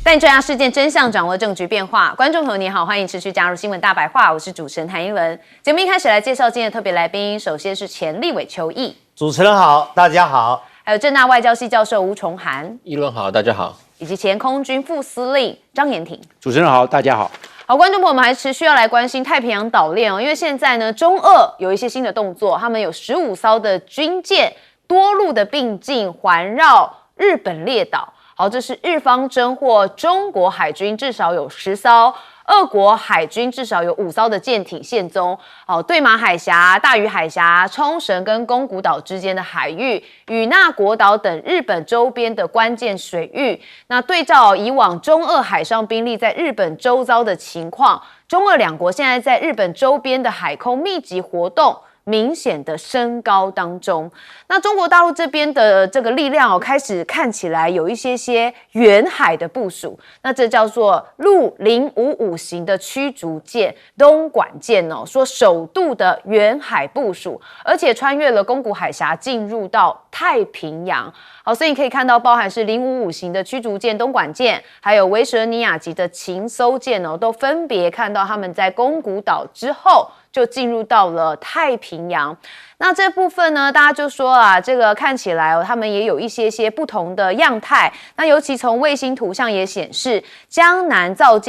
带你追查事件真相，掌握证据变化。观众朋友你好，欢迎持续加入新闻大白话，我是主持人谭英文。节目一开始来介绍今天的特别来宾，首先是前立委邱毅，主持人好，大家好。还有政大外交系教授吴崇涵，议论好，大家好。以及前空军副司令张延廷。主持人好，大家好。好，观众朋友们还持续要来关心太平洋岛链哦，因为现在呢，中俄有一些新的动作，他们有15艘的军舰多路的并进环绕日本列岛。好，这是日方侦获中国海军至少有10艘，俄国海军至少有5艘的舰艇现踪。好，对马海峡、大隅海峡、冲绳跟宫古岛之间的海域，与那国岛等日本周边的关键水域。那对照以往中俄海上兵力在日本周遭的情况，中俄两国现在在日本周边的海空密集活动明显的升高当中。那中国大陆这边的这个力量开始看起来有一些远海的部署，那这叫做陆055型的驱逐舰东莞舰说首度的远海部署，而且穿越了宫古海峡进入到太平洋。好，所以你可以看到包含是055型的驱逐舰东莞舰，还有维舍尼亚级的禽搜舰都分别看到他们在宫古岛之后就进入到了太平洋。那这部分呢，大家就说啊，这个看起来他们也有一些不同的样态。那尤其从卫星图像也显示，江南造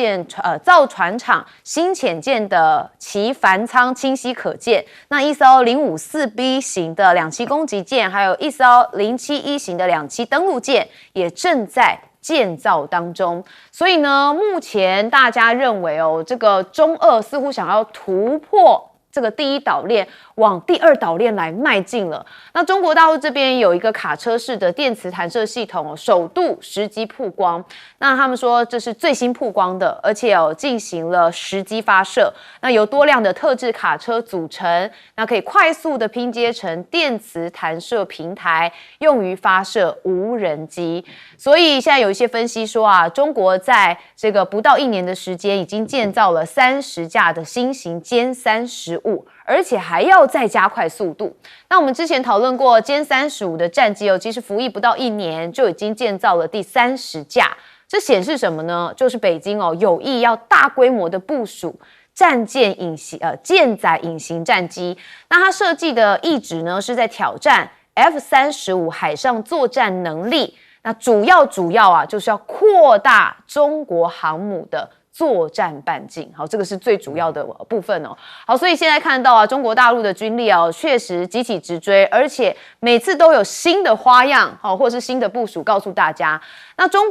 船厂新潜舰的其帆舱清晰可见。那一艘054B 型的两栖攻击舰，还有一艘071型的两栖登陆舰，也正在建造当中。所以呢，目前大家认为这个中俄似乎想要突破这个第一岛链，往第二岛链来迈进了。那中国大陆这边有一个卡车式的电磁弹射系统首度实机曝光。那他们说这是最新曝光的，而且进行了实机发射。那由多辆的特制卡车组成，那可以快速的拼接成电磁弹射平台，用于发射无人机。所以现在有一些分析说啊，中国在这个不到1年的时间，已经建造了30架的新型歼35，而且还要再加快速度。那我们之前讨论过歼35的战机其实服役不到1年就已经建造了第30架。这显示什么呢？就是北京有意要大规模的部署舰载隐形战机。那它设计的意旨呢，是在挑战 F-35海上作战能力。那主要就是要扩大中国航母的作战半径。好，这个是最主要的部分好，所以现在看到中国大陆的军力确实急起直追，而且每次都有新的花样或是新的部署告诉大家。那中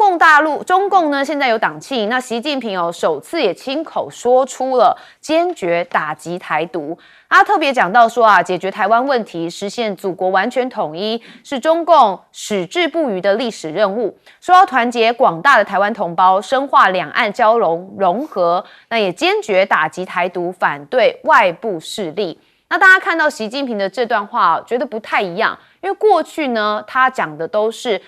共呢现在有党庆，那习近平首次也亲口说出了坚决打击台独。他特别讲到说解决台湾问题，实现祖国完全统一，是中共矢志不渝的历史任务。说要团结广大的台湾同胞，深化两岸交融合，那也坚决打击台独，反对外部势力。那大家看到习近平的这段话觉得不太一样，因为过去呢他讲的都是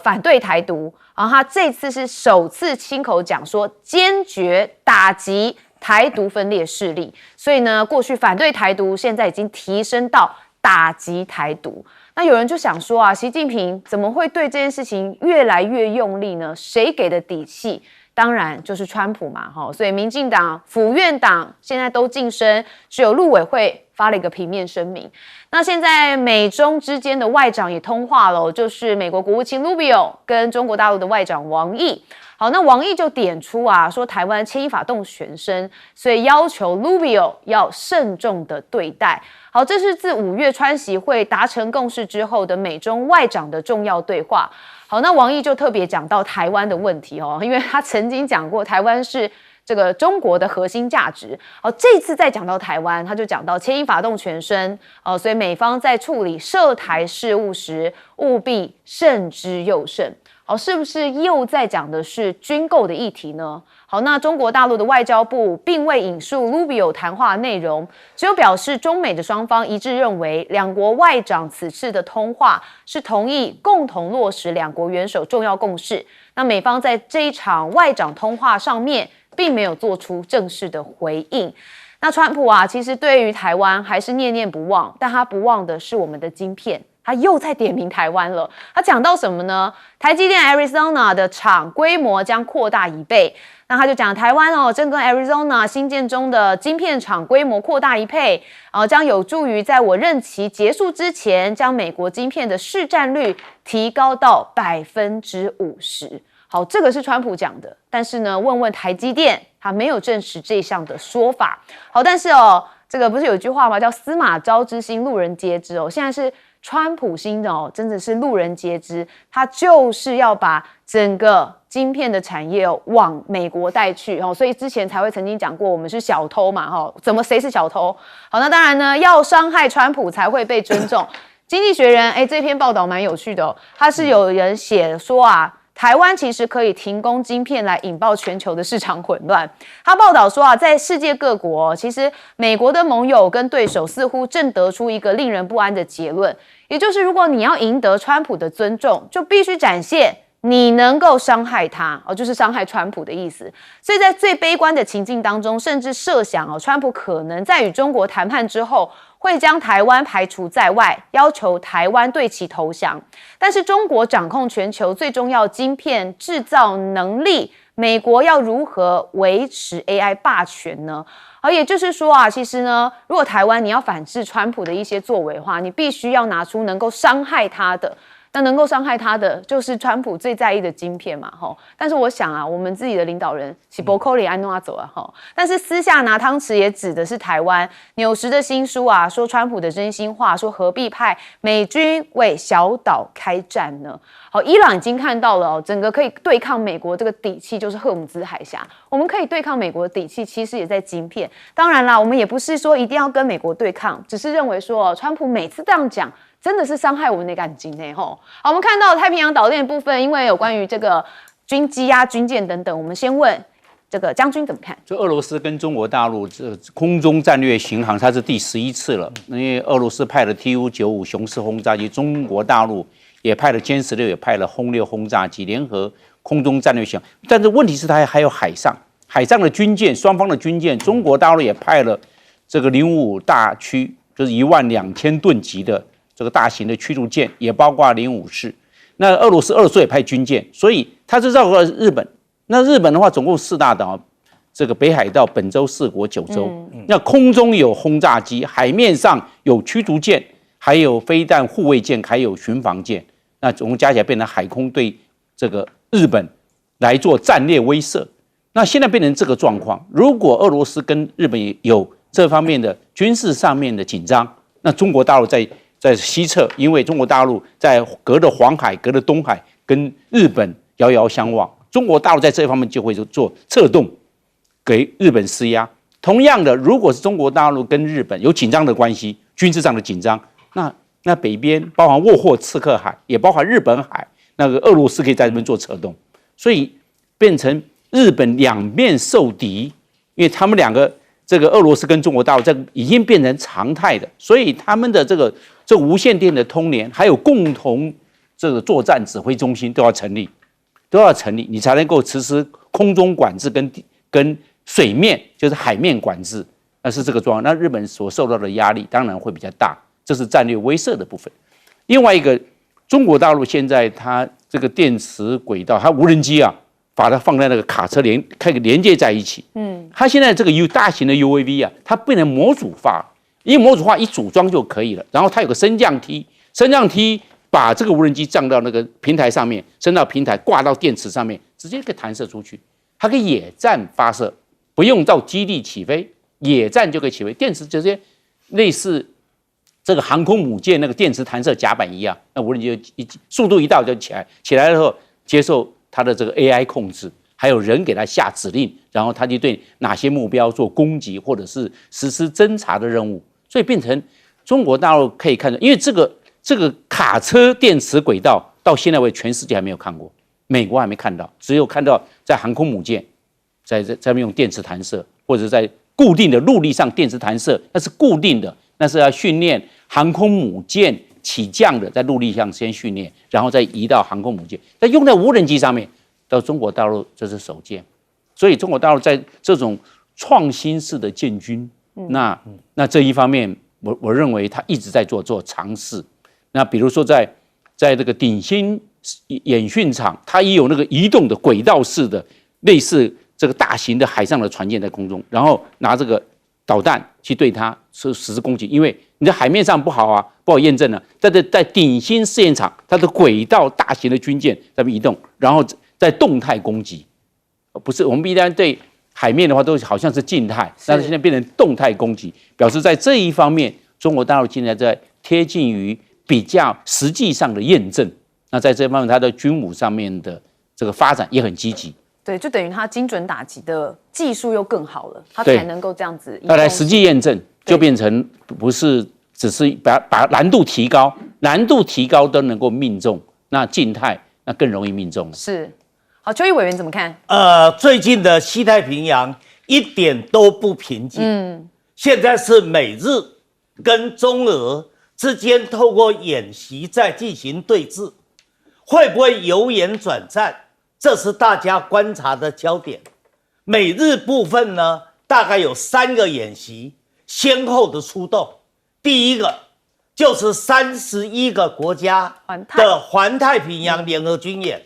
反对台独，然后他这次是首次亲口讲说坚决打击台独分裂势力。所以呢，过去反对台独，现在已经提升到打击台独。那有人就想说习近平怎么会对这件事情越来越用力呢？谁给的底气？当然就是川普嘛，所以民进党、府院党现在都晋升，只有陆委会发了一个平面声明。那现在美中之间的外长也通话了，就是美国国务卿 Rubio 跟中国大陆的外长王毅。好，那王毅就点出说台湾牵一发动全身，所以要求 Rubio 要慎重的对待。好，这是自5月川习会达成共识之后的美中外长的重要对话。好，那王毅就特别讲到台湾的问题因为他曾经讲过台湾是这个中国的核心价值。这次再讲到台湾，他就讲到牵一发动全身所以美方在处理涉台事务时，务必慎之又慎。是不是又在讲的是军购的议题呢？好，那中国大陆的外交部并未引述 Rubio 谈话内容，只有表示中美的双方一致认为，两国外长此次的通话是同意共同落实两国元首重要共识。那美方在这一场外长通话上面，并没有做出正式的回应。那川普其实对于台湾还是念念不忘，但他不忘的是我们的晶片。他又在点名台湾了。他讲到什么呢？台积电 Arizona 的厂规模将扩大1倍。那他就讲台湾正跟 Arizona 新建中的晶片厂规模扩大1倍，将有助于在我任期结束之前，将美国晶片的市占率提高到50%。好，这个是川普讲的，但是呢，问问台积电，他没有证实这项的说法。好，但是这个不是有一句话吗？叫司马昭之心，路人皆知现在是川普心的真的是路人皆知，他就是要把整个晶片的产业往美国带去所以之前才会曾经讲过我们是小偷嘛怎么谁是小偷？好，那当然呢，要伤害川普才会被尊重。经济学人这篇报道蛮有趣的他是有人写说台湾其实可以提供晶片来引爆全球的市场混乱。他报道说在世界各国，其实美国的盟友跟对手似乎正得出一个令人不安的结论，也就是如果你要赢得川普的尊重，就必须展现你能够伤害他就是伤害川普的意思。所以在最悲观的情境当中，甚至设想川普可能在与中国谈判之后，会将台湾排除在外，要求台湾对其投降。但是中国掌控全球最重要晶片制造能力，美国要如何维持 AI 霸权呢？也就是说其实呢，如果台湾你要反制川普的一些作为的话，你必须要拿出能够伤害他的。那能够伤害他的就是川普最在意的晶片嘛但是我想我们自己的领导人是不可能安怎走但是私下拿汤匙也指的是台湾。纽时的新书说川普的真心话，说何必派美军为小岛开战呢？伊朗已经看到了整个可以对抗美国这个底气就是荷姆兹海峡，我们可以对抗美国的底气其实也在晶片。当然啦，我们也不是说一定要跟美国对抗，只是认为说川普每次这样讲真的是伤害我们的感情好，我们看到太平洋岛链的部分，因为有关于这个军机军舰等等，我们先问这个将军怎么看？就俄罗斯跟中国大陆这空中战略巡航，它是第11次了。因为俄罗斯派了 TU-95雄狮轰炸机，中国大陆也派了歼16，也派了轰6轰炸机，联合空中战略巡航。但是问题是，它还有海上的军舰，双方的军舰，中国大陆也派了这个055大驱，就是12000吨级的这个大型的驱逐舰，也包括054。那俄罗斯也派军舰，所以它是绕过了日本。那日本的话，总共4大岛，这个北海道、本州4国、九州。那空中有轰炸机，海面上有驱逐舰，还有飞弹护卫舰，还有巡防舰。那总共加起来变成海空对这个日本来做战略威慑。那现在变成这个状况，如果俄罗斯跟日本有这方面的军事上面的紧张，那中国大陆在西侧，因为中国大陆在隔着黄海、隔着东海，跟日本遥遥相望。中国大陆在这方面就会做策动，给日本施压。同样的，如果是中国大陆跟日本有紧张的关系，军事上的紧张，那北边包含沃霍次克海，也包含日本海，那个俄罗斯可以在这边做策动，所以变成日本两面受敌，因为他们两个这个俄罗斯跟中国大陆这已经变成常态的，所以他们的这无线电的通联，还有共同这个作战指挥中心都要成立，你才能够实施空中管制跟水面就是海面管制，那是这个状况。那日本所受到的压力当然会比较大，这是战略威慑的部分。另外一个，中国大陆现在它这个电磁轨道，它无人机把它放在那个卡车连接在一起。它现在这个大型的 UAV 它变成模组化，因为模组化一组装就可以了。然后它有个升降梯把这个无人机降到那个平台上面，升到平台挂到电池上面，直接可以弹射出去。它可以野战发射，不用到基地起飞，野战就可以起飞。电池直接类似这个航空母舰那个电池弹射甲板一样，那无人机速度一到就起来之后接受它的这个 AI 控制，还有人给它下指令，然后它就对哪些目标做攻击或者是实施侦察的任务。所以变成中国大陆可以看到，因为这个卡车电磁轨道到现在为止全世界还没有看过，美国还没看到，只有看到在航空母舰在用电磁弹射，或者在固定的陆地上电磁弹射，那是固定的，那是要训练航空母舰起降的，在陆地上先训练，然后再移到航空母舰，再用在无人机上面。到中国大陆这是首见，所以中国大陆在这种创新式的建军，那这一方面，我认为他一直在做尝试。那比如说在这个鼎新演训场，它也有那个移动的轨道式的类似这个大型的海上的船舰在空中，然后拿这个导弹去对它实施攻击，因为你在海面上不好验证了。在鼎新试验场，它的轨道大型的军舰在那边移动，然后在动态攻击，不是我们一般对海面的话都好像是静态，但是现在变成动态攻击，表示在这一方面，中国大陆现在在贴近于比较实际上的验证。那在这方面，它的军武上面的这个发展也很积极。对，就等于它精准打击的技术又更好了，它才能够这样子。要来实际验证，就变成不是只是把难度提高，都能够命中，那静态那更容易命中了。是，好，邱毅委员怎么看？最近的西太平洋一点都不平静。现在是美日跟中俄之间透过演习在进行对峙，会不会由演转战？这是大家观察的焦点。美日部分呢，大概有3个演习先后的出动。第一个就是31个国家的环太平洋联合军演，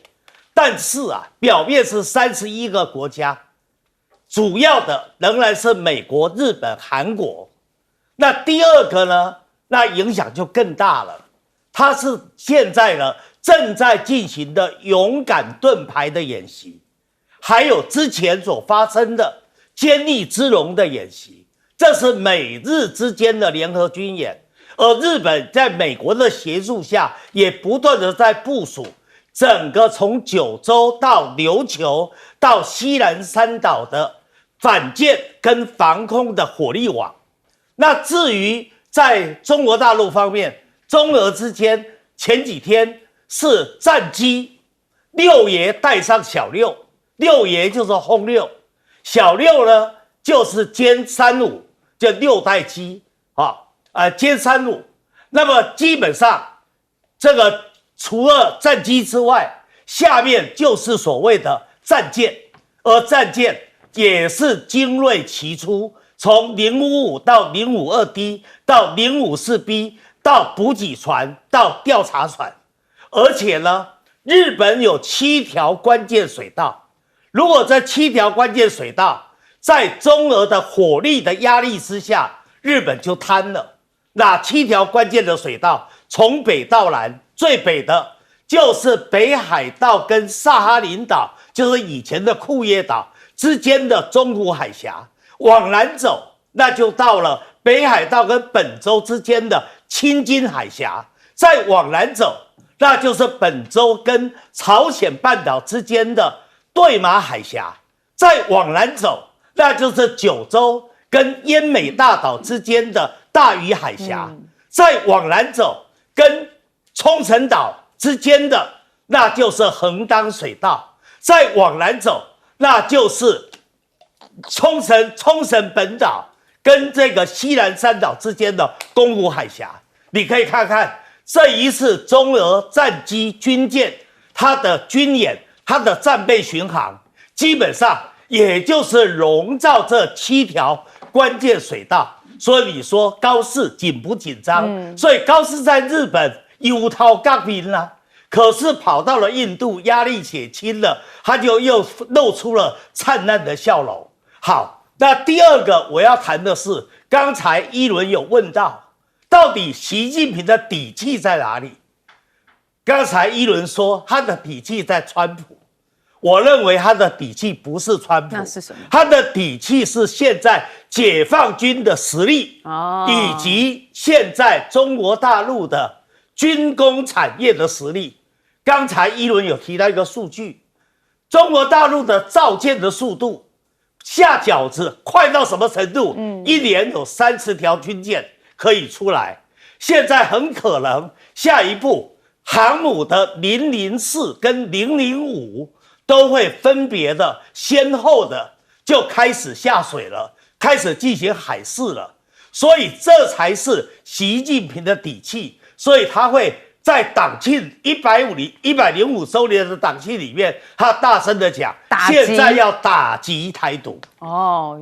但是表面是31个国家，主要的仍然是美国、日本、韩国。那第二个呢，那影响就更大了，它是现在呢正在进行的勇敢盾牌的演习，还有之前所发生的坚毅之龙的演习，这是美日之间的联合军演。而日本在美国的协助下，也不断的在部署整个从九州到琉球到西南三岛的反舰跟防空的火力网。那至于在中国大陆方面，中俄之间前几天是战机六爷带上小六，六爷就是轰六，小六呢就是歼35，就6代机歼35。那么基本上这个除了战机之外，下面就是所谓的战舰，而战舰也是精锐齐出，从055到052D 到054B 到补给船到调查船。而且呢，日本有7条关键水道，如果这7条关键水道在中俄的火力的压力之下，日本就瘫了。那7条关键的水道，从北到南，最北的就是北海道跟萨哈林岛，就是以前的库页岛之间的中途海峡，往南走，那就到了北海道跟本州之间的青津海峡，再往南走，那就是本州跟朝鲜半岛之间的对马海峡，再往南走，那就是九州跟奄美大岛之间的大隅海峡，再往南走，跟冲绳岛之间的那就是横当水道，再往南走，那就是冲绳本岛跟这个西南三岛之间的宫古海峡。你可以看看这一次中俄战机军舰，它的军演，它的战备巡航，基本上也就是笼罩这7条关键水道。所以你说高市紧不紧张？所以高市在日本有头角面啦，可是跑到了印度，压力减轻了，他就又露出了灿烂的笑容。好，那第二个我要谈的是，刚才一轮有问到底习近平的底气在哪里？刚才一轮说他的底气在川普，我认为他的底气不是川普，那是什么？他的底气是现在解放军的实力，以及现在中国大陆的军工产业的实力。刚才一轮有提到一个数据，中国大陆的造舰的速度下饺子快到什么程度？一年有30条军舰可以出来，现在很可能下一步航母的004跟005都会分别的先后的就开始下水了，开始进行海试了，所以这才是习近平的底气。所以他会在党庆105周年的党庆里面，他大声的讲，现在要打击台独。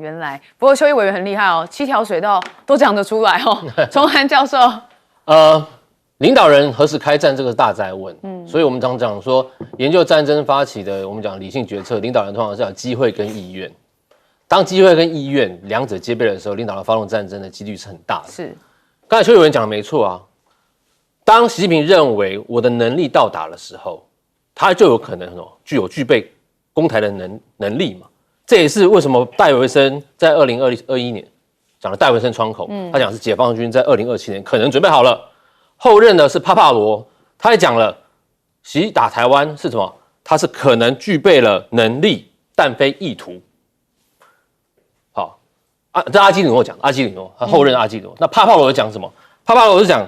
原来，不过邱毅委员很厉害哦，7条水道都讲得出来哦。崇涵教授，领导人何时开战，这个大哉问。所以我们常讲说，研究战争发起的，我们讲理性决策，领导人通常是要机会跟意愿。当机会跟意愿两者皆备的时候，领导人发动战争的几率是很大的。是，刚才邱委员讲的没错啊。当习近平认为我的能力到达的时候，他就有可能具备攻台的能力嘛。这也是为什么戴维森在2021年讲的戴维森窗口，他讲是解放军在2027年可能准备好了。后任的是帕帕罗，他也讲了，习打台湾是什么？他是可能具备了能力，但非意图。好，这阿基里诺讲，阿基里诺他后任阿基里诺。那帕帕罗讲什么？帕帕罗是讲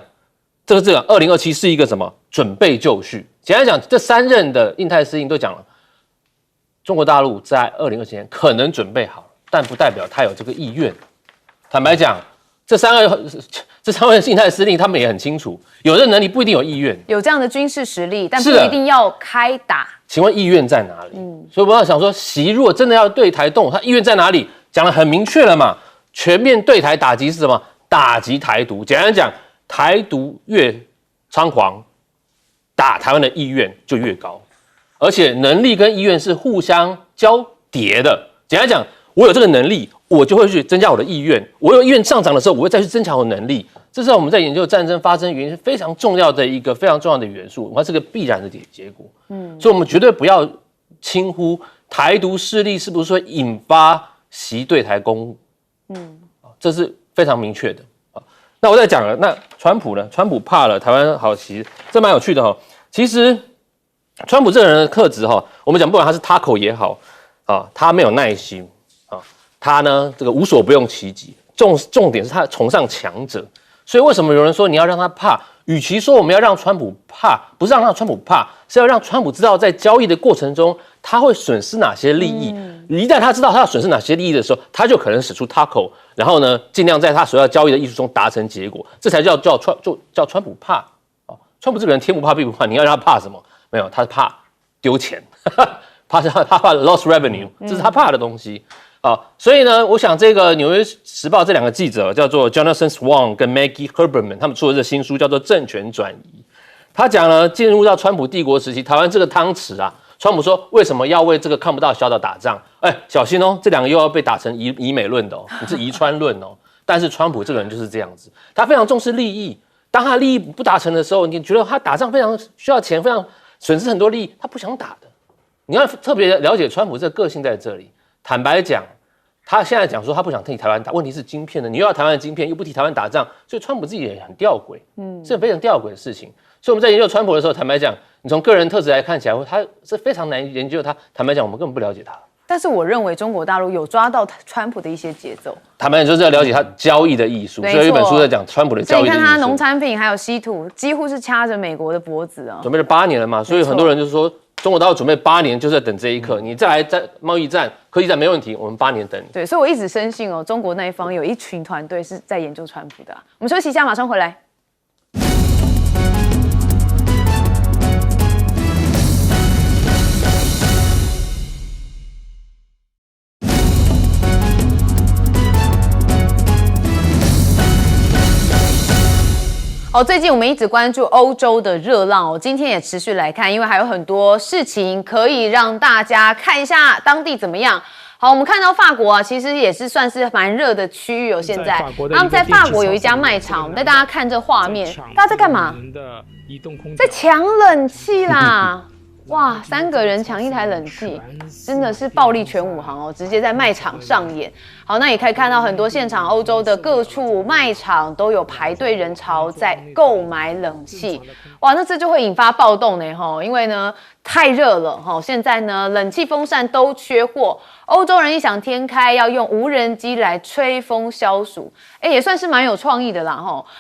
这个2027是一个什么准备就绪。简单讲，这3任的印太司令都讲了，中国大陆在2027年可能准备好，但不代表他有这个意愿。坦白讲，这三位印太司令他们也很清楚，有的能力不一定有意愿，有这样的军事实力，但不一定要开打。请问意愿在哪里？所以我要想说，习如果真的要对台动，他意愿在哪里？讲得很明确了嘛，全面对台打击是什么？打击台独。简单讲，台独越猖狂，打台湾的意愿就越高，而且能力跟意愿是互相交叠的。简单讲，我有这个能力，我就会去增加我的意愿。我有意愿上涨的时候，我会再去增强我的能力。这是我们在研究战争发生原因是非常重要的一个非常重要的元素，它是个必然的结果。所以我们绝对不要轻忽台独势力是不是会引发习对台攻务。这是非常明确的。那我再讲了，那川普呢？川普怕了，台湾好奇，这蛮有趣的哈。其实川普这个人的特质哈，我们讲不管他是Taco也好啊，他没有耐心啊，他呢这个无所不用其极，重点是他崇尚强者。所以为什么有人说你要让他怕？与其说我们要让川普怕，不是让川普怕，是要让川普知道在交易的过程中他会损失哪些利益。一旦他知道他要损失哪些利益的时候，他就可能使出 Taco， 然后呢，尽量在他所要交易的艺术中达成结果，这才叫川普怕啊！川普这个人天不怕地不怕，你要让他怕什么？没有，他怕丢钱，他怕 lost revenue， 这是他怕的东西啊！所以呢，我想这个《纽约时报》这2个记者叫做 Jonathan Swan 跟 Maggie Haberman， 他们出了这新书叫做《政权转移》。他讲了，进入到川普帝国时期，台湾这个汤匙啊。川普说：“为什么要为这个看不到小岛打仗？小心哦，这2个又要被打成以美论的哦，你是宜川论哦。”但是川普这个人就是这样子，他非常重视利益。当他利益不达成的时候，你觉得他打仗非常需要钱，非常损失很多利益，他不想打的。你要特别了解川普这个个性在这里。坦白讲，他现在讲说他不想替台湾打，问题是晶片呢？你又要台湾的晶片，又不替台湾打仗，所以川普自己也很吊诡，是非常吊诡的事情。所以我们在研究川普的时候，坦白讲，你从个人特质来看起来，他是非常难研究他。坦白讲，我们根本不了解他。但是我认为中国大陆有抓到川普的一些节奏。坦白讲，就是要了解他交易的艺术。所以有一本书在讲川普的交易的艺术。所以你看他农产品还有稀土，几乎是掐着美国的脖子啊。准备了8年了嘛，所以很多人就是说，中国大陆准备8年就是在等这一刻。你再来贸易战、科技战没问题，我们8年等你。对，所以我一直深信哦，中国那一方有一群团队是在研究川普的。我们休息一下，马上回来。最近我们一直关注欧洲的热浪今天也持续来看，因为还有很多事情可以让大家看一下当地怎么样。好，我们看到法国啊，其实也是算是蛮热的区域现在他们在法国有一家卖场，我们带大家看这画面，大家在干嘛？在抢冷气啦！哇，3个人抢1台冷气，真的是暴力全武行直接在卖场上演。好，那也可以看到很多现场，欧洲的各处卖场都有排队人潮在购买冷气。哇，那这就会引发暴动呢因为呢太热了现在呢冷气风扇都缺货，欧洲人异想天开，要用无人机来吹风消暑，也算是蛮有创意的啦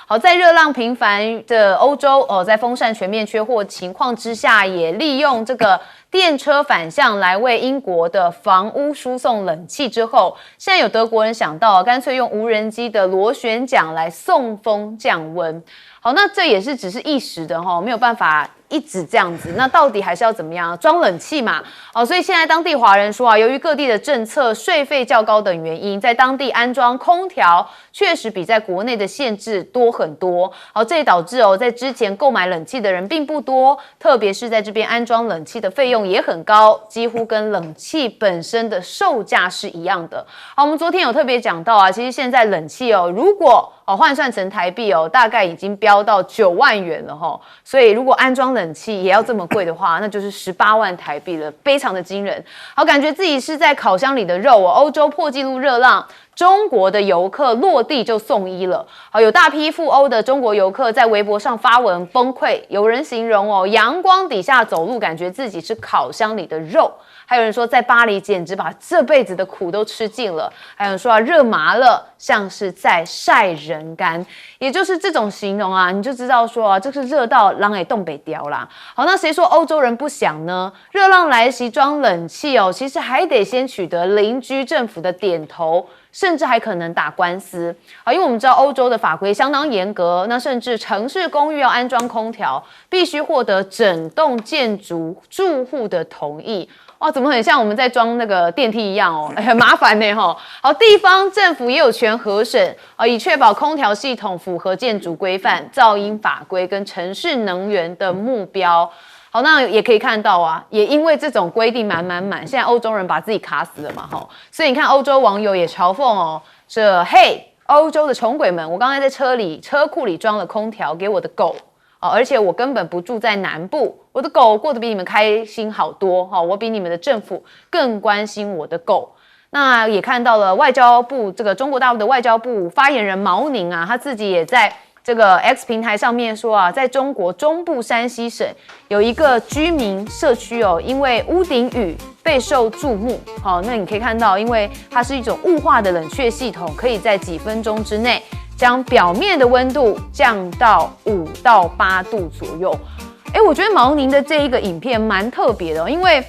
好，在热浪频繁的欧洲在风扇全面缺货情况之下，也利用这个电车反向来为英国的房屋输送冷气之后，现在有德国人想到干脆用无人机的螺旋桨来送风降温。好，那这也是只是一时的没有办法一直这样子，那到底还是要怎么样？装冷气嘛，所以现在当地华人说啊，由于各地的政策、税费较高等原因，在当地安装空调确实比在国内的限制多很多。这也导致在之前购买冷气的人并不多，特别是在这边安装冷气的费用也很高，几乎跟冷气本身的售价是一样的。好，我们昨天有特别讲到啊，其实现在冷气如果换算成台币大概已经飙到9万元了所以如果安装冷气也要这么贵的话，那就是18万台币了，非常的惊人。好，感觉自己是在烤箱里的肉欧洲破纪录热浪，中国的游客落地就送医了。好，有大批赴欧的中国游客在微博上发文崩溃，有人形容阳光底下走路，感觉自己是烤箱里的肉。还有人说在巴黎简直把这辈子的苦都吃尽了，还有人说热麻了，像是在晒人干，也就是这种形容啊，你就知道说这是热到人会冻北掉啦。好，那谁说欧洲人不想呢？热浪来袭装冷气其实还得先取得邻居政府的点头，甚至还可能打官司因为我们知道欧洲的法规相当严格，那甚至城市公寓要安装空调，必须获得整栋建筑住户的同意。哇，怎么很像我们在装那个电梯一样很麻烦呢好，地方政府也有权核审以确保空调系统符合建筑规范、噪音法规跟城市能源的目标。好，那也可以看到啊，也因为这种规定满，现在欧洲人把自己卡死了嘛所以你看欧洲网友也嘲讽嘿，欧洲的穷鬼们，我刚才在车库里装了空调给我的狗而且我根本不住在南部，我的狗过得比你们开心好多我比你们的政府更关心我的狗。那也看到了外交部这个中国大陆的外交部发言人毛宁啊，他自己也在这个 X 平台上面说啊，在中国中部山西省有一个居民社区因为屋顶雨备受注目。好，那你可以看到，因为它是一种雾化的冷却系统，可以在几分钟之内将表面的温度降到5到8度左右。我觉得毛宁的这一个影片蛮特别的因为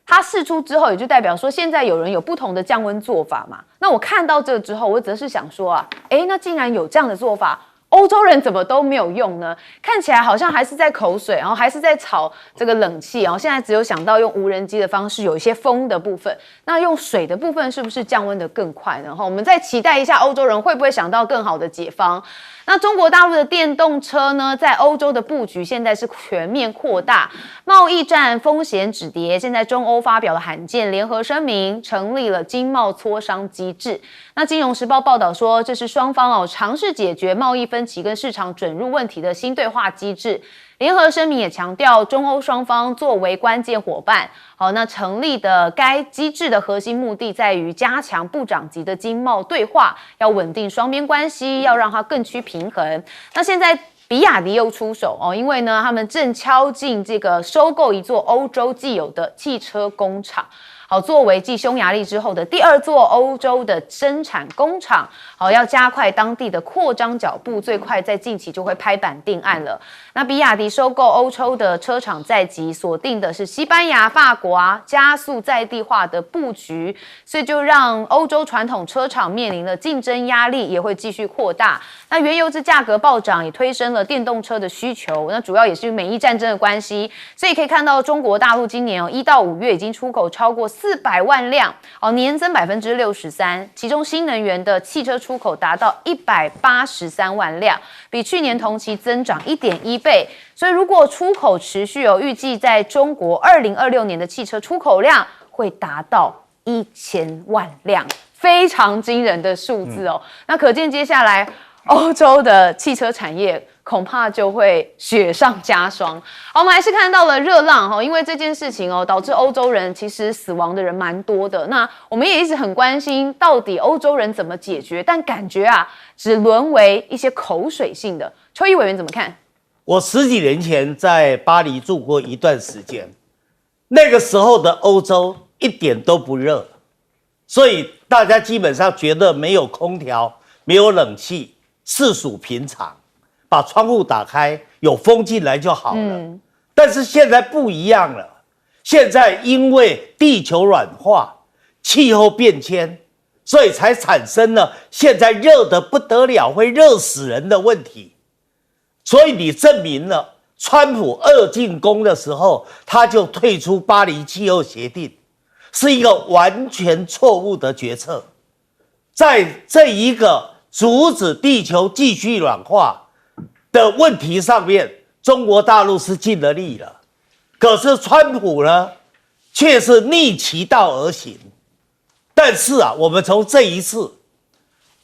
它释出之后，也就代表说现在有人有不同的降温做法嘛。那我看到这个之后，我则是想说啊，那既然有这样的做法，欧洲人怎么都没有用呢？看起来好像还是在口水，然后还是在炒这个冷气，然后现在只有想到用无人机的方式，有一些风的部分。那用水的部分是不是降温的更快呢？我们再期待一下欧洲人会不会想到更好的解方。那中国大陆的电动车呢，在欧洲的布局现在是全面扩大，贸易战风险止跌。现在中欧发表了罕见联合声明，成立了经贸磋商机制。那金融时报报道说，这是双方尝试解决贸易分歧跟市场准入问题的新对话机制。联合声明也强调，中欧双方作为关键伙伴，那成立的该机制的核心目的在于加强部长级的经贸对话，要稳定双边关系，要让它更趋平衡。那现在比亚迪又出手因为呢，他们正敲进这个收购一座欧洲既有的汽车工厂。好，作为继匈牙利之后的第2座欧洲的生产工厂，要加快当地的扩张脚步，最快在近期就会拍板定案了。那比亚迪收购欧洲的车厂在即，锁定的是西班牙、法国加速在地化的布局，所以就让欧洲传统车厂面临的竞争压力也会继续扩大。那原油价格暴涨也推升了电动车的需求，那主要也是美伊战争的关系，所以可以看到中国大陆今年1到5月已经出口超过400万辆年增63%，其中新能源的汽车出口达到183万辆，比去年同期增长1.1倍。所以如果出口持续预计在中国2026年的汽车出口量会达到1000万辆，非常惊人的数字那可见接下来欧洲的汽车产业恐怕就会雪上加霜。好，我们还是看到了热浪因为这件事情导致欧洲人其实死亡的人蛮多的。那我们也一直很关心到底欧洲人怎么解决，但感觉只沦为一些口水性的。邱毅委员怎么看？我10几年前在巴黎住过一段时间，那个时候的欧洲一点都不热，所以大家基本上觉得没有空调、没有冷气是属平常，把窗户打开，有风进来就好了。但是现在不一样了，现在因为地球软化、气候变迁，所以才产生了现在热得不得了，会热死人的问题。所以你证明了川普2进攻的时候，他就退出巴黎气候协定，是一个完全错误的决策。在这一个阻止地球继续暖化的问题上面，中国大陆是尽了力了，可是川普呢，却是逆其道而行。但是啊，我们从这一次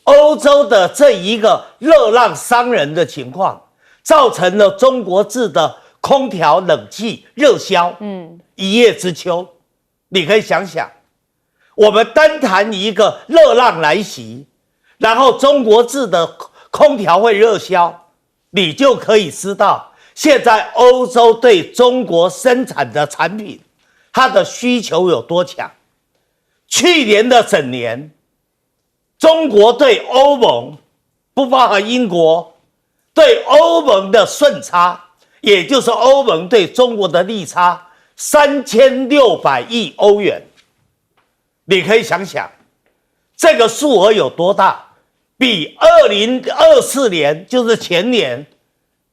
欧洲的这一个热浪伤人的情况，造成了中国制的空调、冷气热销，一叶知秋。你可以想想，我们单谈一个热浪来袭，然后中国制的空调会热销，你就可以知道，现在欧洲对中国生产的产品，它的需求有多强。去年的整年，中国对欧盟，不包含英国，对欧盟的顺差，也就是欧盟对中国的利差，3600亿欧元。你可以想想，这个数额有多大？比2024年，就是前年，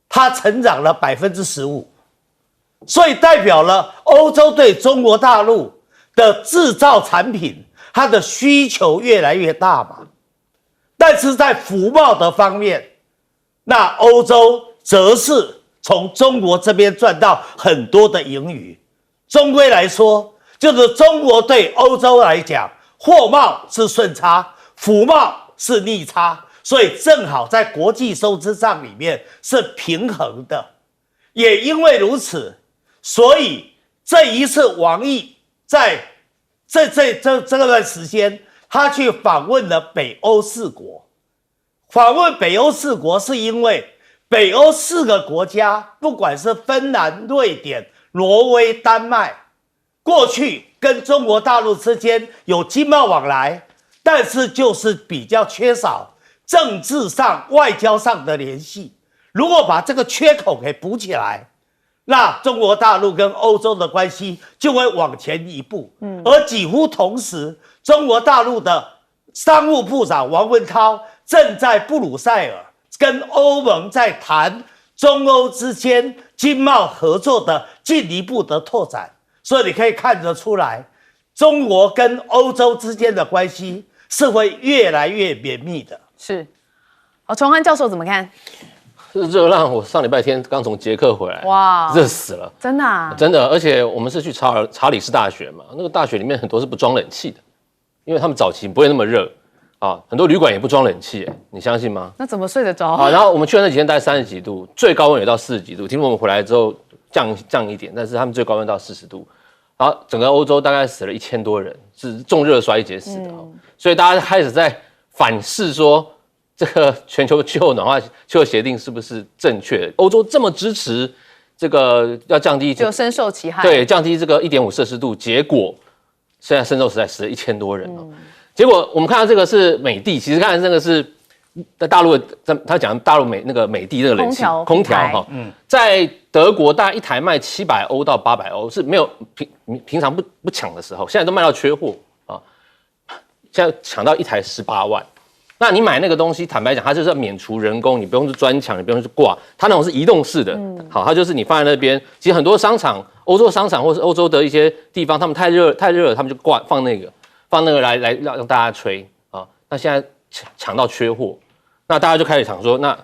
它成长了15%，所以代表了欧洲对中国大陆的制造产品，它的需求越来越大嘛。但是在服贸的方面，那欧洲则是从中国这边赚到很多的盈余。终归来说，就是中国对欧洲来讲，货贸是顺差，服贸是逆差，所以正好在国际收支账里面是平衡的。也因为如此，所以这一次王毅在这段时间，他去访问了北欧4国。访问北欧4国是因为北欧4个国家，不管是芬兰、瑞典、挪威、丹麦，过去跟中国大陆之间有经贸往来，但是就是比较缺少政治上、外交上的联系。如果把这个缺口给补起来，那中国大陆跟欧洲的关系就会往前一步。而几乎同时，中国大陆的商务部长王文涛正在布鲁塞尔跟欧盟在谈中欧之间经贸合作的进一步的拓展。所以你可以看得出来，中国跟欧洲之间的关系是会越来越绵密的。是，崇汉教授怎么看？这热浪，我上礼拜天刚从捷克回来，哇，热死了，真的啊，真的，而且我们是去查理士大学嘛，那个大学里面很多是不装冷气的，因为他们早期不会那么热啊，很多旅馆也不装冷气，你相信吗？那怎么睡得着啊？然后我们去的那几天大概30几度，最高温也到40几度，听说我们回来之后降一点，但是他们最高温到40度，然后整个欧洲大概死了1000多人，是重热衰竭死的，所以大家开始在反思说，这个全球气候暖化气候协定是不是正确的？欧洲这么支持这个要降低，就深受其害。对，降低这个1.5摄氏度，结果现在深受时代死了1000多人哦。结果我们看到这个是美的，其实看这个是在大陆，他讲大陆美的那个冷气空调哈，在德国大概一台卖700欧到800欧，是没有平常不抢的时候，现在都卖到缺货啊，现在抢到一台18万。那你买那个东西，坦白讲，它就是要免除人工，你不用去钻墙，你不用去挂，它那种是移动式的。好，它就是你放在那边。其实很多商场，欧洲商场或是欧洲的一些地方，他们太热了，他们就放那个来让大家吹啊。那现在抢到缺货，那大家就开始想说，那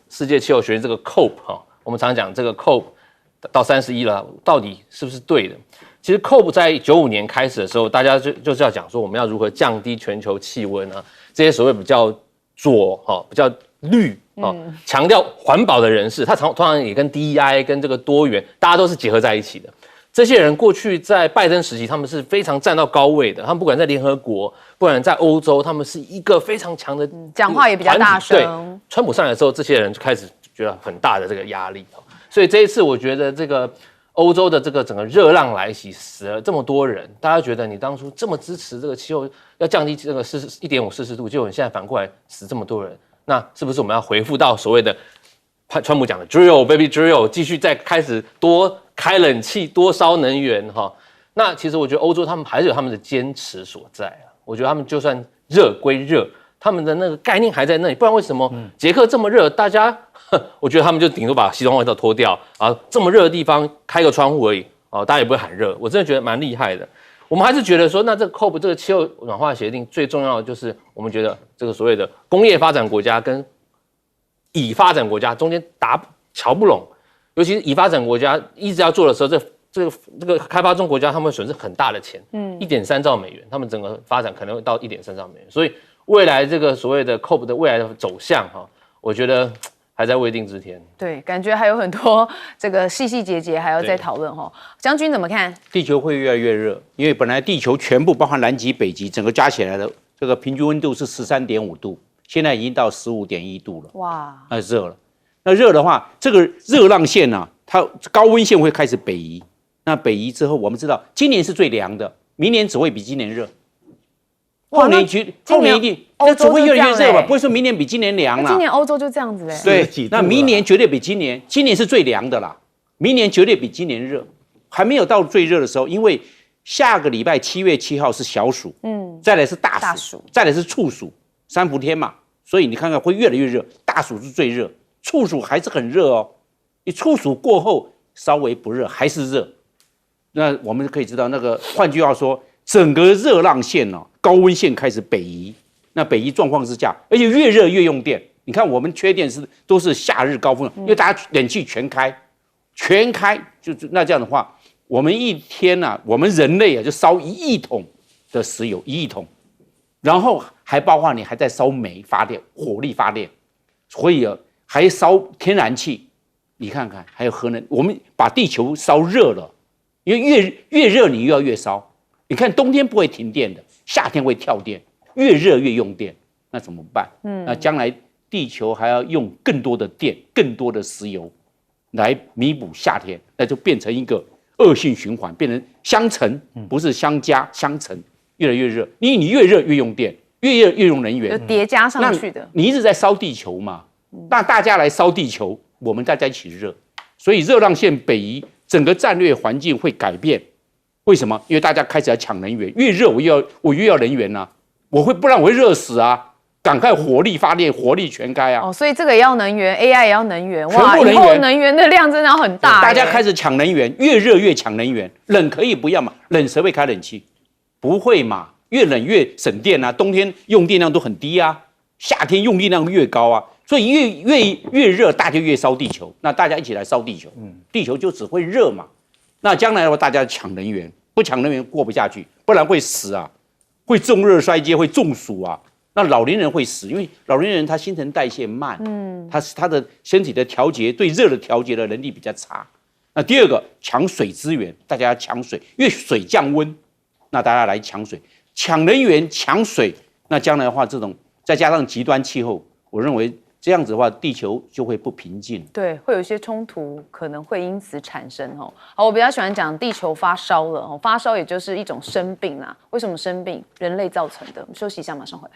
世界气候学这个 COP 哈，我们常讲这个 COP 到31了，到底是不是对的？其实 COP 在95年开始的时候，大家就是要讲说我们要如何降低全球气温啊。这些所谓比较比较绿强调环保的人士，他通常也跟 DEI 跟这个多元，大家都是结合在一起的。这些人过去在拜登时期，他们是非常站到高位的。他们不管在联合国，不管在欧洲，他们是一个非常强的，讲话也比较大声。对，川普上来之后，这些人就开始觉得很大的这个压力。所以这一次，我觉得这个欧洲的这个整个热浪来袭，死了这么多人，大家觉得你当初这么支持这个气候要降低这个1.5摄氏度，结果你现在反过来死这么多人，那是不是我们要回复到所谓的川普讲的 drill baby drill， 继续再开始多开冷气、多烧能源哈？那其实我觉得欧洲他们还是有他们的坚持所在啊。我觉得他们就算热归热，他们的那个概念还在那里，不然为什么捷克这么热，大家我觉得他们就顶多把西装外套脱掉啊，这么热的地方开个窗户而已哦，大家也不会喊热，我真的觉得蛮厉害的。我们还是觉得说，那这个 COP 这个气候暖化协定最重要的就是我们觉得这个所谓的工业发展国家跟已发展国家中间瞧不拢，尤其是已发展国家一直要做的时候，这个开发中国家他们会损失很大的钱，1.3兆美元，他们整个发展可能会到1.3兆美元，所以未来这个所谓的 COP 的未来的走向哈，我觉得还在未定之天。对，感觉还有很多这个细细节节还要再讨论哈。将军怎么看？地球会越来越热，因为本来地球全部包含南极、北极，整个加起来的这个平均温度是13.5度，现在已经到15.1度了。哇，那热了。那热的话，这个热浪线啊，它高温线会开始北移。那北移之后，我们知道今年是最凉的，明年只会比今年热。后年一定，那只会越来越热嘛，不会说明年比今年凉啦。今年欧洲就这样子对，那明年绝对比今年是最凉的啦，明年绝对比今年热，还没有到最热的时候，因为下个礼拜7月7号是小暑，再来是大暑，再来是处暑，3伏天嘛，所以你看看会越来越热，大暑是最热，处暑还是很热哦，你处暑过后稍微不热还是热，那我们可以知道那个，换句话说，整个热浪线哦，高温线开始北移，那北移状况之下，而且越热越用电。你看我们缺电都是夏日高峰，因为大家冷气全开，就是那这样的话，我们一天啊，我们人类啊就烧1亿桶的石油，1亿桶，然后还包括你还在烧煤发电、火力发电，所以啊还烧天然气，你看看还有核能，我们把地球烧热了，因为越热你又要越烧。你看冬天不会停电的，夏天会跳电，越热越用电，那怎么办？那将来地球还要用更多的电、更多的石油来弥补夏天，那就变成一个恶性循环，变成相乘，不是相加，相乘，越来越热。因为你越热越用电，越热越用能源，就叠加上去的。你一直在烧地球嘛，那大家来烧地球，我们大家一起热，所以热浪线北移，整个战略环境会改变。为什么？因为大家开始来抢能源，越热我越要能源啊，不然我会热死啊！赶快火力发电，火力全开啊！所以这个也要能源 ，AI 也要能源，哇！以后能源的量真的很大。大家开始抢能源，越热越抢能源，冷可以不要嘛？冷谁会开冷气？不会嘛？越冷越省电啊，冬天用电量都很低啊，夏天用电量越高啊，所以越热，大家越烧地球，那大家一起来烧地球，地球就只会热嘛。那将来的话，大家抢能源，不抢能源过不下去，不然会死啊，会重热衰竭，会中暑啊。那老年人会死，因为老年人他新陈代谢慢，他的身体的调节对热的调节的能力比较差。那第二个抢水资源，大家要抢水，因为水降温，那大家来抢水、抢能源、抢水。那将来的话，这种再加上极端气候，我认为这样子的话，地球就会不平静。对，会有一些冲突，可能会因此产生哦。好，我比较喜欢讲地球发烧了哦，发烧也就是一种生病啦。为什么生病？人类造成的。我们休息一下，马上回来。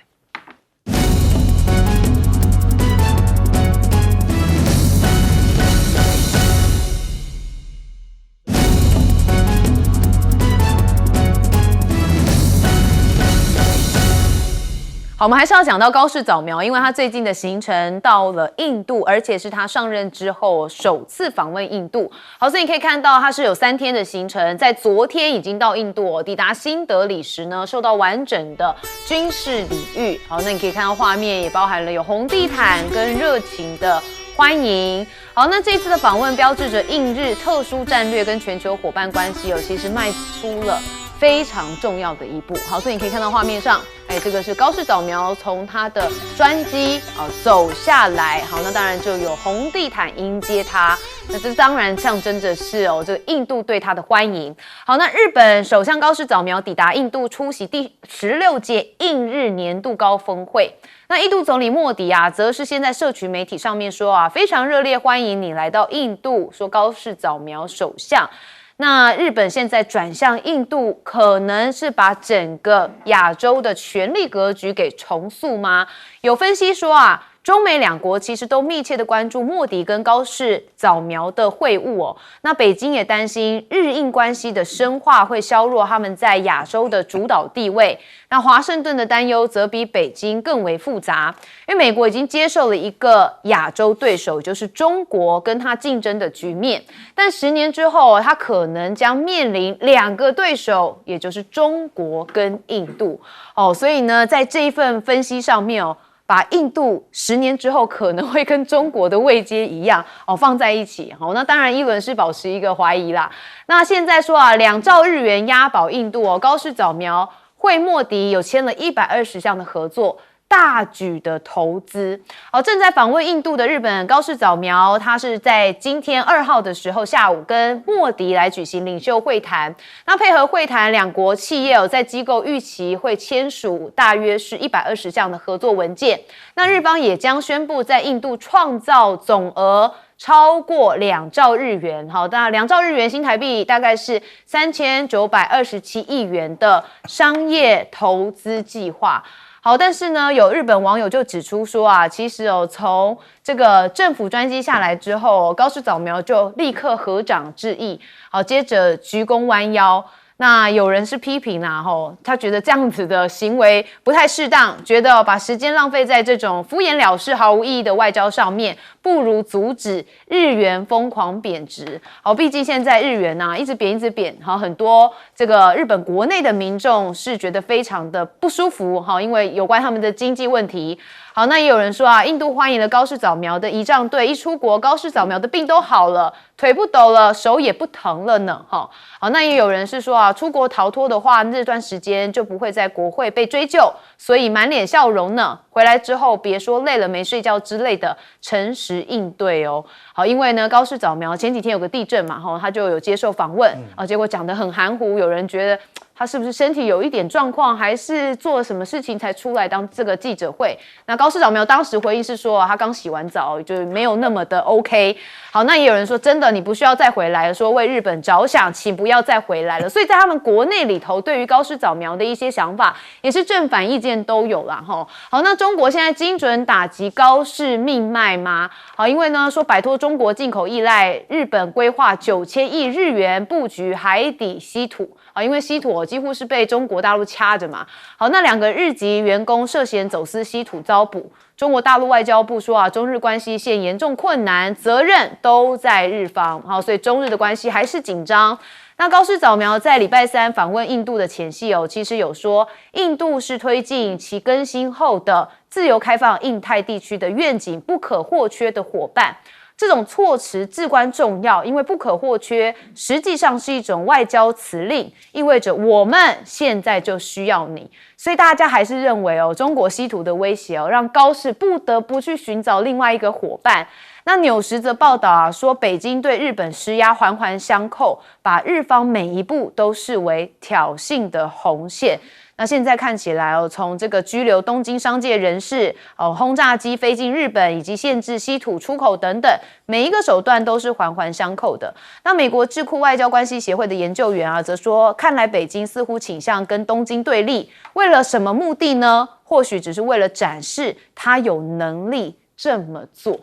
好，我们还是要讲到高市早苗，因为他最近的行程到了印度，而且是他上任之后首次访问印度。好，所以你可以看到他是有3天的行程，在昨天已经到印度抵达新德里时呢，受到完整的军事礼遇。好，那你可以看到画面也包含了有红地毯跟热情的欢迎。好，那这次的访问标志着印日特殊战略跟全球伙伴关系其实迈出了非常重要的一步。好，所以你可以看到画面上，这个是高市早苗从他的专机走下来。好，那当然就有红地毯迎接他。那这当然象征着是这个印度对他的欢迎。好，那日本首相高市早苗抵达印度出席第16届印日年度高峰会。那印度总理莫迪则是先在社群媒体上面说非常热烈欢迎你来到印度，说高市早苗首相。那日本现在转向印度，可能是把整个亚洲的权力格局给重塑吗？有分析说中美两国其实都密切的关注莫迪跟高市早苗的会晤哦。那北京也担心日印关系的深化会削弱他们在亚洲的主导地位。那华盛顿的担忧则比北京更为复杂，因为美国已经接受了一个亚洲对手，就是中国跟他竞争的局面。但10年之后，他可能将面临2个对手，也就是中国跟印度哦。所以呢，在这一份分析上面哦，把印度10年之后可能会跟中国的位阶一样哦放在一起哦。那当然，一轮是保持一个怀疑啦。那现在说啊，2兆日元押宝印度哦，高市早苗会莫迪有签了120项的合作。大举的投资，正在访问印度的日本高市早苗，他是在今天2号的时候下午跟莫迪来举行领袖会谈。那配合会谈，两国企业在机构预期会签署大约是120项的合作文件。那日方也将宣布在印度创造总额超过2兆日元，好，那2兆日元新台币大概是3927亿元的商业投资计划。好，但是呢，有日本网友就指出说啊，其实从这个政府专机下来之后，高市早苗就立刻合掌致意，好，接着鞠躬弯腰。那有人是批评啦，他觉得这样子的行为不太适当，觉得把时间浪费在这种敷衍了事、毫无意义的外交上面，不如阻止日元疯狂贬值。好，毕竟现在日元一直贬一直贬，好，很多这个日本国内的民众是觉得非常的不舒服，好，因为有关他们的经济问题。好，那也有人说啊，印度欢迎了高市早苗的仪仗队，一出国，高市早苗的病都好了，腿不抖了，手也不疼了呢。好，那也有人是说啊，出国逃脱的话，这段时间就不会在国会被追究，所以满脸笑容呢。回来之后，别说累了没睡觉之类的，诚实应对哦。好，因为呢，高市早苗前几天有个地震嘛，他就有接受访问，结果讲得很含糊，有人觉得他是不是身体有一点状况，还是做了什么事情才出来当这个记者会？那高市早苗当时回应是说，他刚洗完澡，就没有那么的 OK。好，那也有人说，真的你不需要再回来了，说为日本着想，请不要再回来了。所以在他们国内里头，对于高市早苗的一些想法，也是正反意见都有啦。好，那中国现在精准打击高市命脉吗？好，因为呢说摆脱中国进口依赖，日本规划9000亿日元布局海底稀土。因为稀土几乎是被中国大陆掐着嘛。好，那2个日籍员工涉嫌走私稀土遭捕，中国大陆外交部说啊，中日关系现严重困难，责任都在日方。好，所以中日的关系还是紧张。那高市早苗在礼拜3访问印度的前夕其实有说，印度是推进其更新后的自由开放印太地区的愿景不可或缺的伙伴。这种措辞至关重要，因为不可或缺实际上是一种外交辞令，意味着我们现在就需要你。所以大家还是认为中国稀土的威胁让高市不得不去寻找另外一个伙伴。那纽时则报道说，北京对日本施压环环相扣，把日方每一步都视为挑衅的红线。那现在看起来从这个拘留东京商界人士，轰炸机飞进日本，以及限制稀土出口等等，每一个手段都是环环相扣的。那美国智库外交关系协会的研究员则说，看来北京似乎倾向跟东京对立，为了什么目的呢？或许只是为了展示他有能力这么做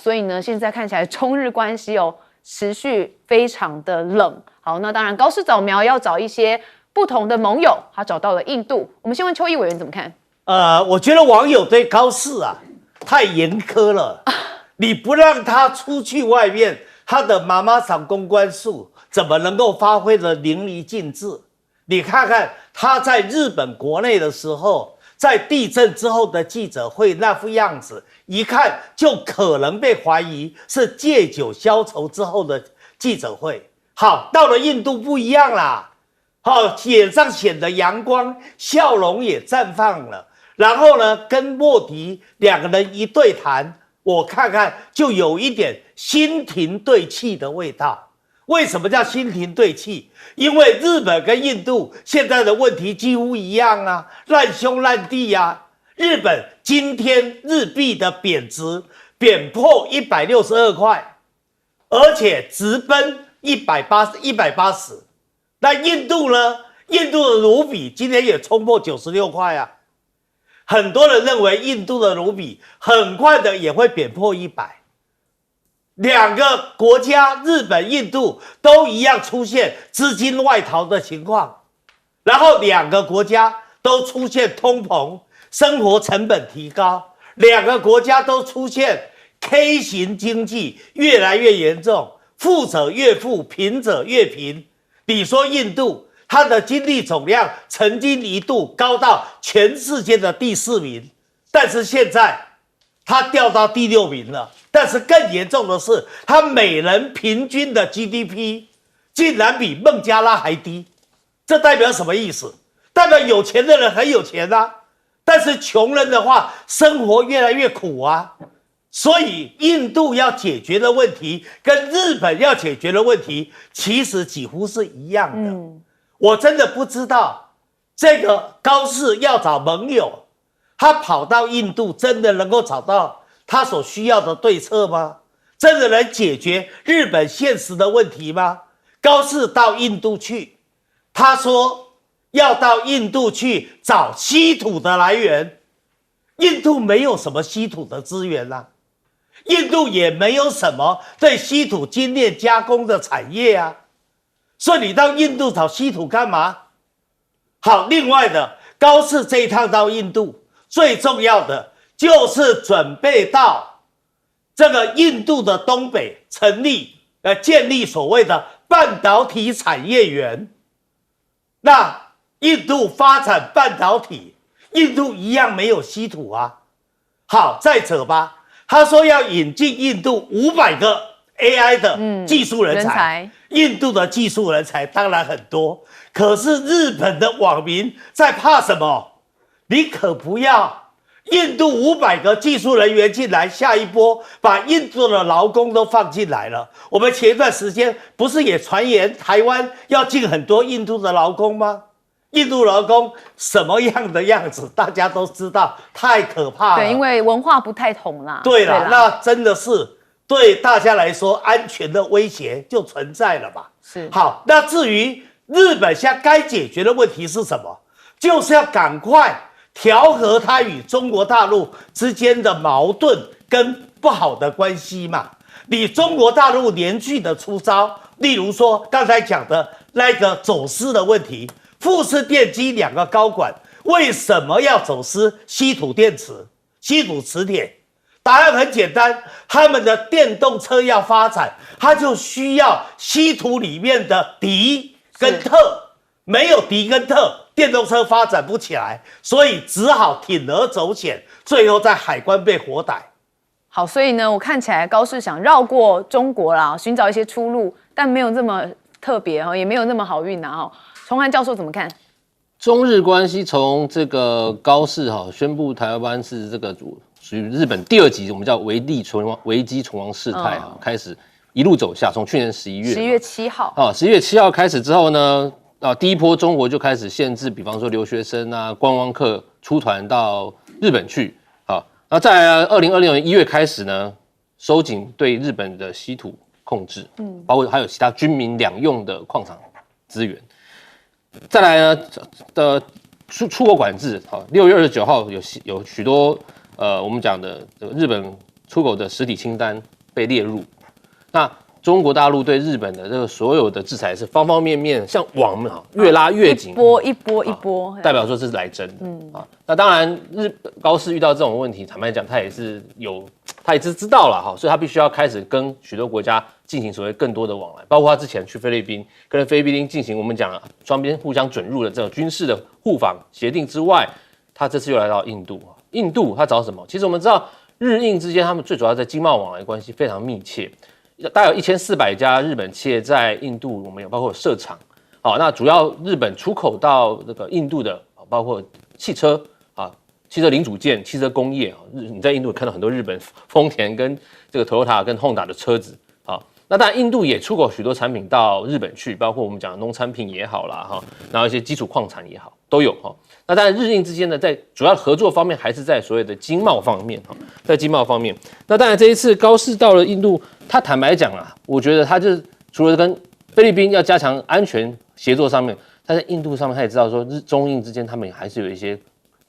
所以呢，现在看起来中日关系持续非常的冷。好，那当然高市早苗要找一些不同的盟友，他找到了印度。我们先问邱毅委员怎么看？我觉得网友对高市太严苛了，你不让他出去外面，他的妈妈桑公关术怎么能够发挥得淋漓尽致？你看看他在日本国内的时候，在地震之后的记者会那副样子，一看就可能被怀疑是借酒消愁之后的记者会。好，到了印度不一样啦。好，脸上显得阳光，笑容也绽放了。然后呢，跟莫迪2个人一对谈，我看看就有一点心停对气的味道。为什么叫心停对气？因为日本跟印度现在的问题几乎一样烂兄烂弟日本今天日币的贬值，贬破162块，而且直奔180。那印度呢？印度的卢比今天也冲破96块很多人认为印度的卢比很快的也会贬破100。两个国家，日本、印度都一样出现资金外逃的情况，然后两个国家都出现通膨，生活成本提高，两个国家都出现 K 型经济越来越严重，富者越富，贫者越贫。你说印度，它的经济总量曾经一度高到全世界的第4名，但是现在它掉到第6名了。但是更严重的是，它每人平均的 GDP 竟然比孟加拉还低。这代表什么意思？代表有钱的人很有钱啊，但是穷人的话，生活越来越苦啊。所以印度要解决的问题跟日本要解决的问题其实几乎是一样的。我真的不知道这个高市要找盟友，他跑到印度真的能够找到他所需要的对策吗？真的能解决日本现实的问题吗？高市到印度去，他说要到印度去找稀土的来源。印度没有什么稀土的资源啊，印度也没有什么对稀土精炼加工的产业啊，所以你到印度找稀土干嘛？好，另外的高市这一趟到印度，最重要的就是准备到这个印度的东北建立所谓的半导体产业园。那印度发展半导体，印度一样没有稀土啊。好，再者吧，他说要引进印度500个 AI 的技术人才，印度的技术人才当然很多，可是日本的网民在怕什么？你可不要印度500个技术人员进来，下一波把印度的劳工都放进来了。我们前一段时间不是也传言台湾要进很多印度的劳工吗？印度劳工什么样的样子，大家都知道，太可怕了。对，因为文化不太同啦。对了，那真的是对大家来说安全的威胁就存在了吧？是。好，那至于日本现在该解决的问题是什么？就是要赶快调和它与中国大陆之间的矛盾跟不好的关系嘛。你中国大陆连续的出招，例如说刚才讲的那个走私的问题，富士电机2个高管为什么要走私稀土电池、稀土磁铁？答案很简单，他们的电动车要发展，它就需要稀土里面的镝跟锗，没有镝跟锗，电动车发展不起来，所以只好铤而走险，最后在海关被活逮。好，所以呢，我看起来高市想绕过中国啦，寻找一些出路，但没有这么特别哈，也没有那么好运呐哈。崇涵教授怎么看？中日关系从这个高市宣布台湾是这个属于日本第2级，我们叫危机存亡事态开始一路走下，从去年11月7号11月7号开始之后呢，第一波中国就开始限制，比方说留学生啊、观光客出团到日本去那在2020年1月开始呢，收紧对日本的稀土控制，包括还有其他军民两用的矿场资源。再来呢的出口管制，6月29号有许多我们讲的日本出口的实体清单被列入。那中国大陆对日本的这个所有的制裁是方方面面，像网越拉越紧，一波，代表说这是来真的那当然，高市遇到这种问题，坦白讲，他也是知道了所以他必须要开始跟许多国家进行所谓更多的往来，包括他之前去菲律宾，跟菲律宾进行我们讲双边互相准入的这种军事的互访协定之外，他这次又来到印度。印度他找什么？其实我们知道，日印之间他们最主要在经贸往来关系非常密切。大概有1400家日本企业在印度，我们有包括设厂，那主要日本出口到这个印度的，包括汽车汽车零组件、汽车工业你在印度看到很多日本丰田跟这个 Toyota 跟 Honda 的车子那当然印度也出口许多产品到日本去，包括我们讲的农产品也好啦然后一些基础矿产也好都有那当然日印之间呢，在主要合作方面还是在所谓的经贸方面在经贸方面。那当然这一次高市到了印度，他坦白讲我觉得他就是除了跟菲律宾要加强安全协作上面，他在印度上面他也知道说中印之间他们还是有一些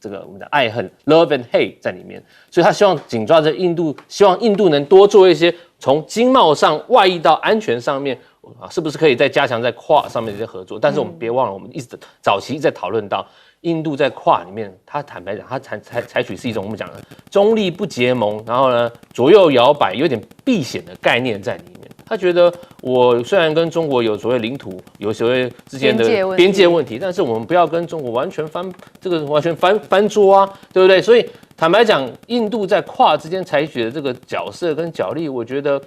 这个我们的爱恨 love and hate 在里面，所以他希望紧抓着印度，希望印度能多做一些从经贸上外溢到安全上面啊，是不是可以再加强在跨上面的一些合作？但是我们别忘了，我们一直早期在讨论到。印度在跨里面，他坦白讲，他采取是一种我们讲的中立不结盟，然后呢左右摇摆，有点避险的概念在里面。他觉得我虽然跟中国有所谓领土，有所谓之间的边界问题，但是我们不要跟中国完全翻桌啊，对不对？所以坦白讲，印度在跨之间采取的这个角色跟角力，我觉得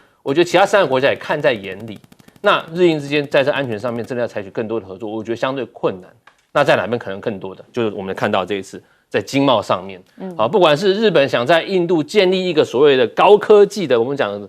其他3个国家也看在眼里。那日印之间在这安全上面真的要采取更多的合作，我觉得相对困难。那在哪边可能更多的，就是我们看到这一次在经贸上面，不管是日本想在印度建立一个所谓的高科技的，我们讲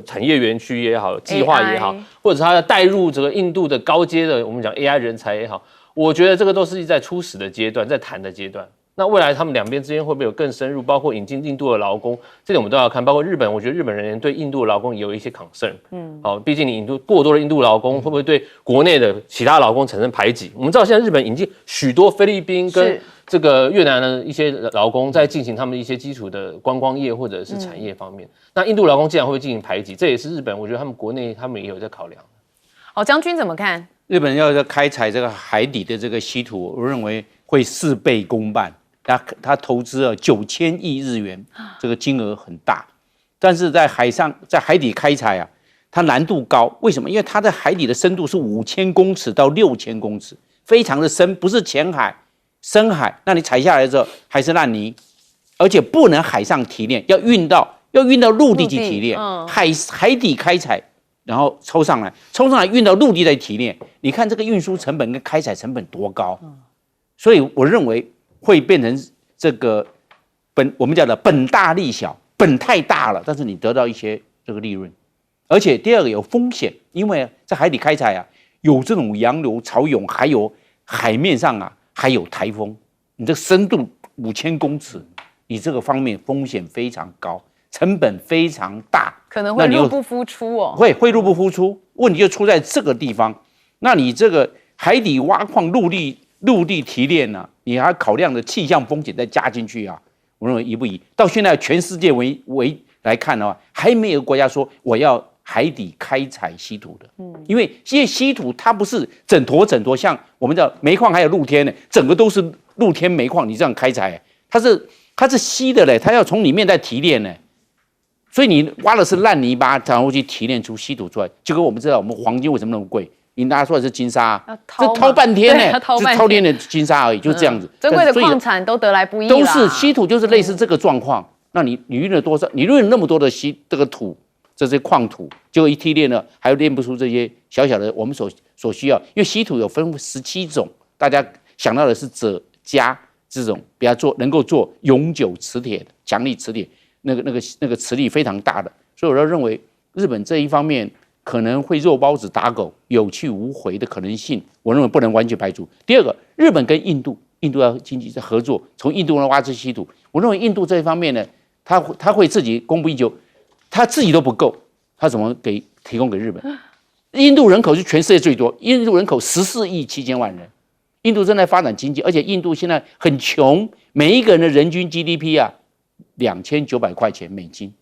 产业园区也好，计划也好，或者是它带入这个印度的高阶的，我们讲 AI 人才也好，我觉得这个都是在初始的阶段，在谈的阶段。那未来他们两边之间会不会有更深入，包括引进印度的劳工，这点我们都要看。包括日本，我觉得日本人员对印度的劳工也有一些 concern。好，毕竟你引入过多的印度劳工，会不会对国内的其他劳工产生排挤？我们知道现在日本引进许多菲律宾跟这个越南的一些劳工，在进行他们一些基础的观光业或者是产业方面。那印度劳工竟然会进行排挤，这也是日本，我觉得他们国内他们也有在考量。好，将军怎么看？日本要开采这个海底的这个稀土，我认为会事倍功半。他投资了9000亿日元，这个金额很大，但是在海底开采啊，它难度高。为什么？因为它的海底的深度是5000公尺到6000公尺，非常的深，不是浅海、深海。那你采下来之后还是烂泥，而且不能海上提炼，要运到陆地去提炼。海底开采，然后抽上来运到陆地再提炼。你看这个运输成本跟开采成本多高？所以我认为。会变成这个我们讲的本大利小，本太大了，但是你得到一些这个利润，而且第二个有风险，因为在海底开采啊，有这种洋流、潮涌，还有海面上啊还有台风，你这深度5000公尺，你这个方面风险非常高，成本非常大，可能会入不敷出哦。会入不敷出，问题就出在这个地方。那你这个海底挖矿、陆地提炼呢、啊？你还考量的气象风险再加进去啊，我认为宜不宜。到现在全世界为来看的话，还没有国家说我要海底开采稀土的，因为稀土它不是整坨像我们的煤矿还有露天的，整个都是露天煤矿，你这样开采，它是稀的嘞，它要从里面再提炼呢，所以你挖的是烂泥巴，然后去提炼出稀土出来。结果我们知道我们黄金为什么那么贵？你拿出来是金沙，这掏半天呢，是掏天的金沙而已，就是这样子。珍贵的矿产都得来不易啦。都是稀土，就是类似这个状况。那你运了多少？你运了那么多的这个土，这些矿土，结果一提炼了，还炼不出这些小小的我们所需要。因为稀土有分17种，大家想到的是锗、镓这种，比较能够做永久磁铁的强力磁铁，那个磁力非常大的。所以我要认为日本这一方面。可能会肉包子打狗，有去无回的可能性，我认为不能完全排除。第二个，日本跟印度要经济合作，从印度来挖这稀土，我认为印度这一方面呢，他会自己供不应求，他自己都不够，他怎么提供给日本？印度人口是全世界最多，印度人口14亿7千万人，印度正在发展经济，而且印度现在很穷，每一个人的人均 GDP 啊2900块钱美金。